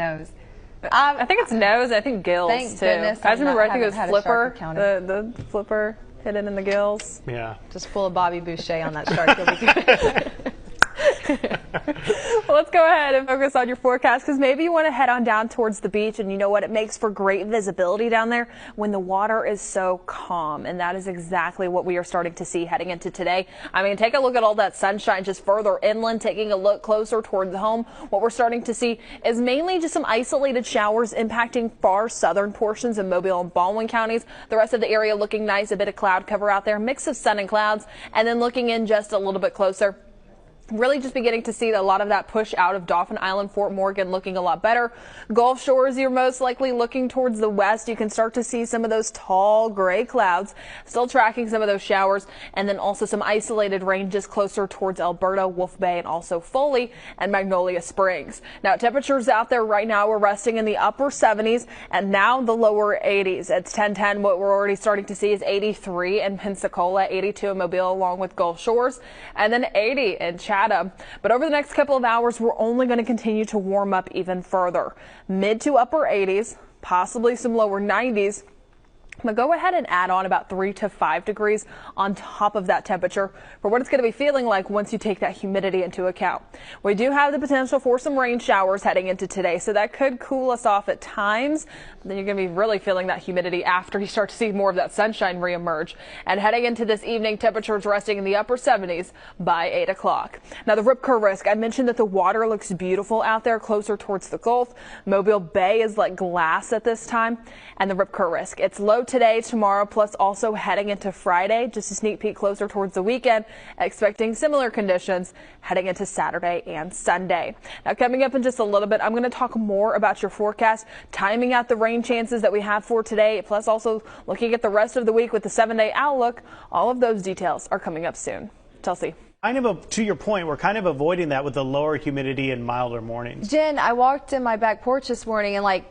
Nose. I think it's nose. I think gills Thank too. goodness I remember. I think it was had a flipper. shark encounter. The flipper hidden in the gills. Yeah. Just pull a Bobby Boucher on that shark. You'll be good. Well, let's go ahead and focus on your forecast, because maybe you want to head on down towards the beach, and you know what? It makes for great visibility down there when the water is so calm, and that is exactly what we are starting to see heading into today. I mean, take a look at all that sunshine just further inland, taking a look closer toward the home. What we're starting to see is mainly just some isolated showers impacting far southern portions of Mobile and Baldwin counties. The rest of the area looking nice, a bit of cloud cover out there, mix of sun and clouds, and then looking in just a little bit closer, really just beginning to see a lot of that push out of Dauphin Island, Fort Morgan looking a lot better. Gulf Shores, you're most likely looking towards the west. You can start to see some of those tall gray clouds, still tracking some of those showers, and then also some isolated rain just closer towards Alberta, Wolf Bay, and also Foley and Magnolia Springs. Now, temperatures out there right now, we're resting in the upper 70s and now the lower 80s. It's 10:10. What we're already starting to see is 83 in Pensacola, 82 in Mobile along with Gulf Shores, and then 80 in Chatham. But over the next couple of hours, we're only going to continue to warm up even further. Mid to upper 80s, possibly some lower 90s. But go ahead and add on about 3 to 5 degrees on top of that temperature for what it's going to be feeling like once you take that humidity into account. We do have the potential for some rain showers heading into today, so that could cool us off at times. Then you're going to be really feeling that humidity after you start to see more of that sunshine reemerge. And heading into this evening, temperatures resting in the upper 70s by 8 o'clock. Now, the rip curl risk, I mentioned that the water looks beautiful out there closer towards the Gulf. Mobile Bay is like glass at this time. And the rip curl risk, it's low today, tomorrow, plus also heading into Friday. Just a sneak peek closer towards the weekend, expecting similar conditions heading into Saturday and Sunday. Now, coming up in just a little bit, I'm going to talk more about your forecast, timing out the rain chances that we have for today, plus also looking at the rest of the week with the 7-day outlook. All of those details are coming up soon. Chelsea. To your point, we're kind of avoiding that with the lower humidity and milder mornings. Jen, I walked in my back porch this morning and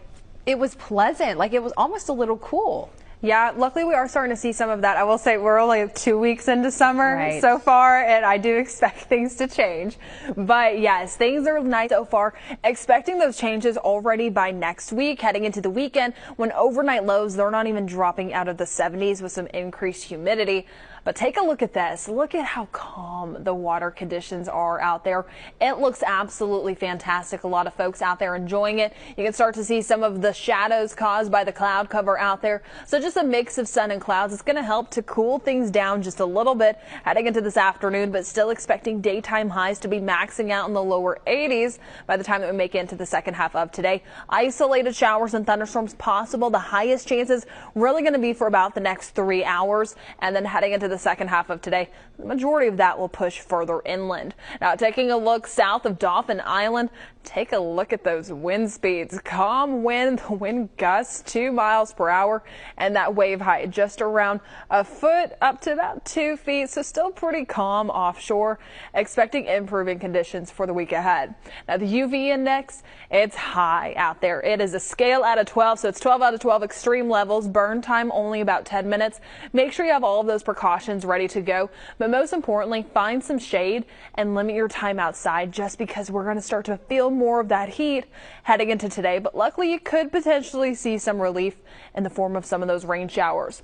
it was pleasant. It was almost a little cool. Yeah, luckily we are starting to see some of that. I will say we're only 2 weeks into summer so far, and I do expect things to change. But yes, things are nice so far. Expecting those changes already by next week, heading into the weekend, when overnight lows, they're not even dropping out of the 70s with some increased humidity. But take a look at this. Look at how calm the water conditions are out there. It looks absolutely fantastic. A lot of folks out there enjoying it. You can start to see some of the shadows caused by the cloud cover out there. So just a mix of sun and clouds. It's going to help to cool things down just a little bit heading into this afternoon, but still expecting daytime highs to be maxing out in the lower 80s by the time that we make it into the second half of today. Isolated showers and thunderstorms possible. The highest chances really going to be for about the next 3 hours, and then heading into the second half of today, the majority of that will push further inland. Now, taking a look south of Dauphin Island, take a look at those wind speeds. Calm wind, the wind gusts 2 miles per hour, and that wave height just around a foot up to about 2 feet. So still pretty calm offshore. Expecting improving conditions for the week ahead. Now, the UV index, it's high out there. It is a scale out of 12, so it's 12 out of 12 extreme levels. Burn time only about 10 minutes. Make sure you have all of those precautions ready to go. But most importantly, find some shade and limit your time outside, just because we're going to start to feel more of that heat heading into today. But luckily, you could potentially see some relief in the form of some of those rain showers.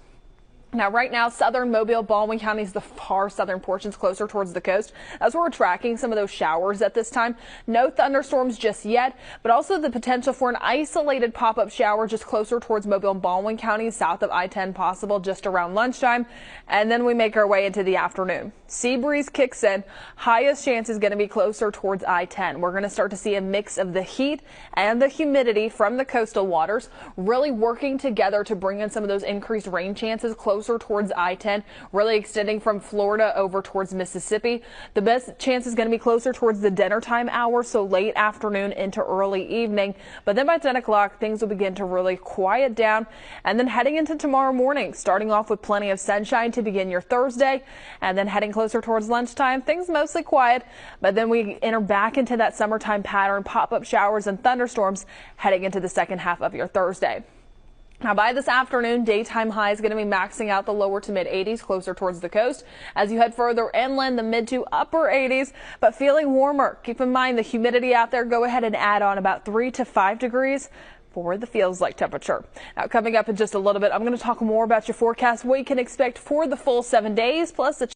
Now, right now, southern Mobile, Baldwin counties, the far southern portions closer towards the coast. That's where we're tracking some of those showers at this time. No thunderstorms just yet, but also the potential for an isolated pop-up shower just closer towards Mobile and Baldwin counties, south of I-10 possible just around lunchtime. And then we make our way into the afternoon. Sea breeze kicks in. Highest chance is going to be closer towards I-10. We're going to start to see a mix of the heat and the humidity from the coastal waters really working together to bring in some of those increased rain chances closer towards I-10, really extending from Florida over towards Mississippi. The best chance is going to be closer towards the dinner time hour, so late afternoon into early evening. But then by 10 o'clock, things will begin to really quiet down. And then heading into tomorrow morning, starting off with plenty of sunshine to begin your Thursday, and then heading closer towards lunchtime, things mostly quiet. But then we enter back into that summertime pattern, pop-up showers and thunderstorms heading into the second half of your Thursday. Now, by this afternoon, daytime high is going to be maxing out the lower to mid 80s closer towards the coast. As you head further inland, the mid to upper 80s, but feeling warmer. Keep in mind the humidity out there. Go ahead and add on about 3 to 5 degrees for the feels like temperature. Now, coming up in just a little bit, I'm going to talk more about your forecast, what you can expect for the full 7 days, plus the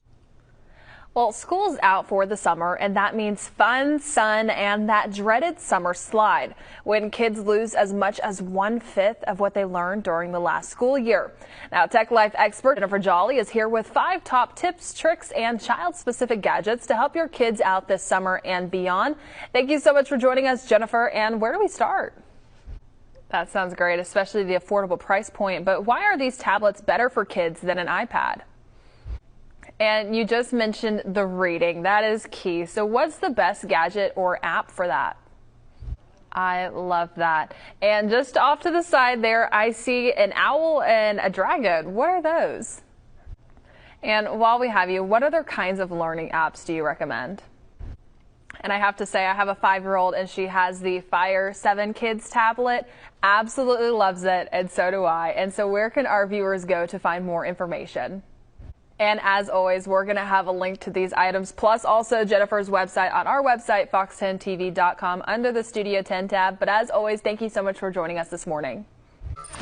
Well, school's out for the summer, and that means fun, sun, and that dreaded summer slide, when kids lose as much as 1/5 of what they learned during the last school year. Now, Tech Life expert Jennifer Jolly is here with 5 top tips, tricks, and child-specific gadgets to help your kids out this summer and beyond. Thank you so much for joining us, Jennifer. And where do we start? That sounds great, especially the affordable price point. But why are these tablets better for kids than an iPad? And you just mentioned the reading. That is key. So what's the best gadget or app for that? I love that. And just off to the side there, I see an owl and a dragon. What are those? And while we have you, what other kinds of learning apps do you recommend? And I have to say, I have a 5-year-old and she has the Fire 7 Kids tablet. Absolutely loves it, and so do I. And so where can our viewers go to find more information? And as always, we're going to have a link to these items, plus also Jennifer's website on our website, fox10tv.com, under the Studio 10 tab. But as always, thank you so much for joining us this morning.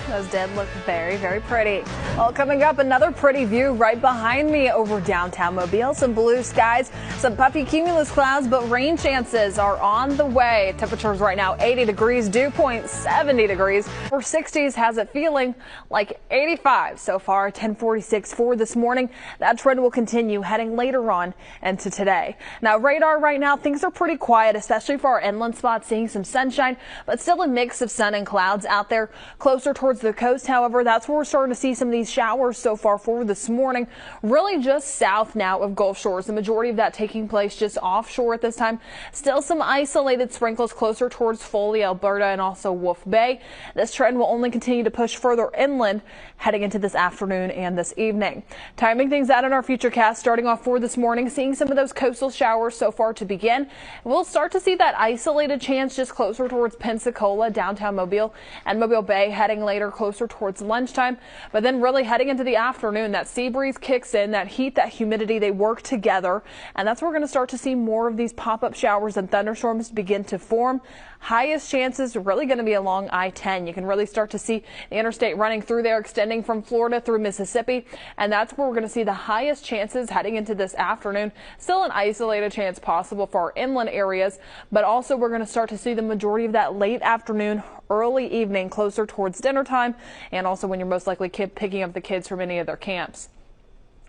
Those did look very, very pretty. Well, coming up, another pretty view right behind me over downtown Mobile. Some blue skies, some puffy cumulus clouds, but rain chances are on the way. Temperatures right now 80 degrees, dew point 70 degrees. For 60s has it feeling like 85 so far. 10:46 for this morning. That trend will continue heading later on into today. Now, radar right now, things are pretty quiet, especially for our inland spots, seeing some sunshine, but still a mix of sun and clouds out there. Closer towards the coast, however, that's where we're starting to see some of these showers so far for this morning. Really just south now of Gulf Shores. The majority of that taking place just offshore at this time. Still some isolated sprinkles closer towards Foley, Alberta, and also Wolf Bay. This trend will only continue to push further inland heading into this afternoon and this evening. Timing things out in our futurecast, starting off for this morning, seeing some of those coastal showers so far to begin. We'll start to see that isolated chance just closer towards Pensacola, downtown Mobile, and Mobile Bay heading later closer towards lunchtime. But then really heading into the afternoon, that sea breeze kicks in, that heat, that humidity, they work together. And that's where we're going to start to see more of these pop-up showers and thunderstorms begin to form. Highest chances really going to be along I-10. You can really start to see the interstate running through there, extending from Florida through Mississippi. And that's where we're going to see the highest chances heading into this afternoon. Still an isolated chance possible for our inland areas, but also we're going to start to see the majority of that late afternoon, early evening, closer towards dinner time, and also when you're most likely picking up the kids from any of their camps.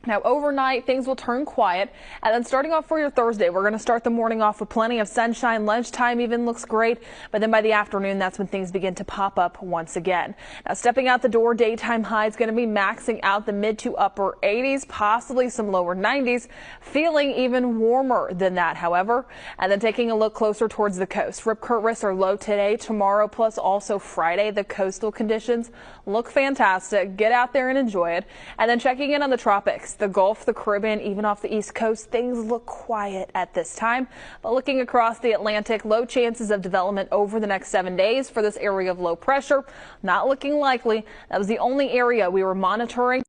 Now, overnight, things will turn quiet, and then starting off for your Thursday, we're going to start the morning off with plenty of sunshine. Lunchtime even looks great, but then by the afternoon, that's when things begin to pop up once again. Now, stepping out the door, daytime high is going to be maxing out the mid to upper 80s, possibly some lower 90s, feeling even warmer than that, however. And then taking a look closer towards the coast. Rip current risks are low today, tomorrow, plus also Friday. The coastal conditions look fantastic. Get out there and enjoy it. And then checking in on the tropics. The Gulf, the Caribbean, even off the East Coast, things look quiet at this time. But looking across the Atlantic, low chances of development over the next 7 days for this area of low pressure. Not looking likely. That was the only area we were monitoring.